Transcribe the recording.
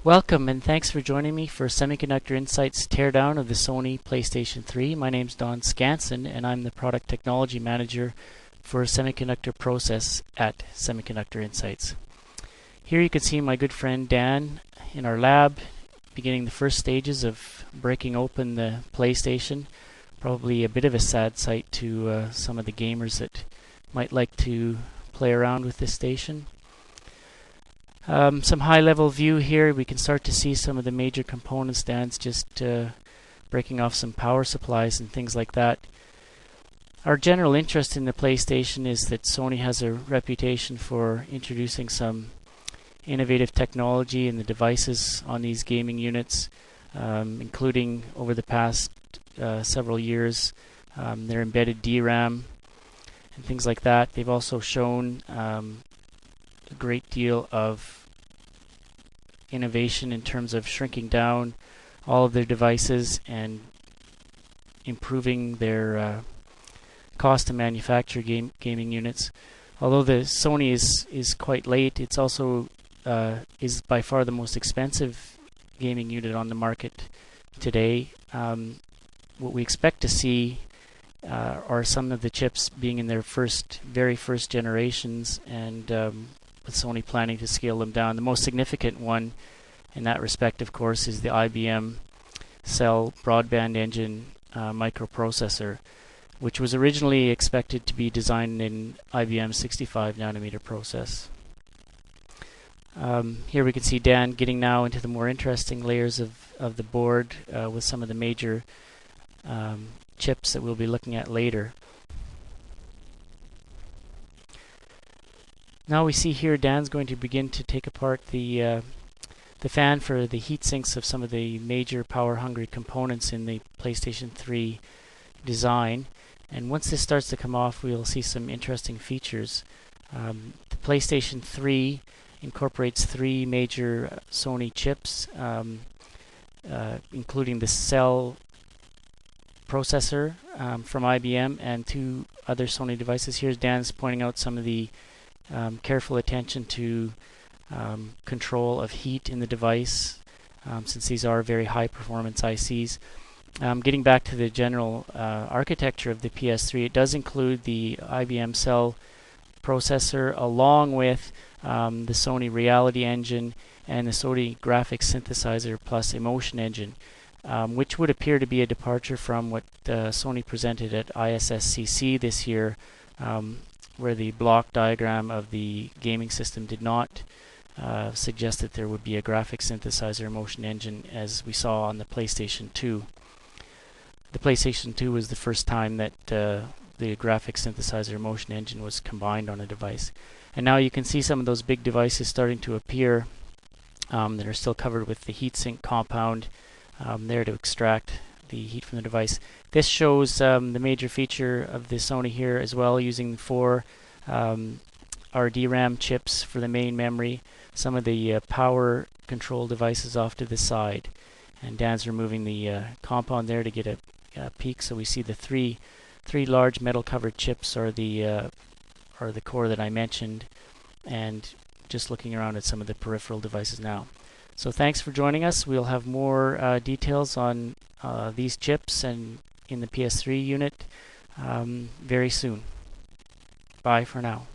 Welcome and thanks for joining me for Semiconductor Insights teardown of the Sony PlayStation 3. My name's Don Scanson and I'm the Product Technology Manager for Semiconductor Process at Semiconductor Insights. Here you can see my good friend Dan in our lab beginning the first stages of breaking open the PlayStation. Probably a bit of a sad sight to some of the gamers that might like to play around with this station. Some high-level view here. We can start to see some of the major components. Dan's just breaking off some power supplies and things like that. Our general interest in the PlayStation is that Sony has a reputation for introducing some innovative technology in the devices on these gaming units, including over the past several years their embedded DRAM and things like that. They've also shown a great deal of innovation in terms of shrinking down all of their devices and improving their cost to manufacture gaming units. Although the Sony is quite late, it's also is by far the most expensive gaming unit on the market today. What we expect to see are some of the chips being in their very first generations, and with Sony planning to scale them down. The most significant one in that respect, of course, is the IBM Cell Broadband Engine microprocessor, which was originally expected to be designed in IBM 65 nanometer process. Here we can see Dan getting now into the more interesting layers of the board with some of the major chips that we'll be looking at later. Now we see here Dan's going to begin to take apart the fan for the heat sinks of some of the major power-hungry components in the PlayStation 3 design. And once this starts to come off, we'll see some interesting features. The PlayStation 3 incorporates three major Sony chips, including the Cell processor from IBM and two other Sony devices. Here's Dan's pointing out some of the careful attention to control of heat in the device, since these are very high performance ICs. Getting back to the general architecture of the PS3, it does include the IBM Cell processor along with the Sony Reality Engine and the Sony Graphics Synthesizer plus Emotion Engine, which would appear to be a departure from what Sony presented at ISSCC this year, where the block diagram of the gaming system did not suggest that there would be a graphics synthesizer emotion engine as we saw on the PlayStation 2. The PlayStation 2 was the first time that the graphics synthesizer emotion engine was combined on a device. And now you can see some of those big devices starting to appear that are still covered with the heatsink compound there to extract the heat from the device. This shows the major feature of the Sony here as well, using four RDRAM chips for the main memory, some of the power control devices off to the side, and Dan's removing the compound there to get a peek. So we see the three large metal covered chips are the core that I mentioned, and just looking around at some of the peripheral devices now. So thanks for joining us. We'll have more details on these chips and in the PS3 unit very soon. Bye for now.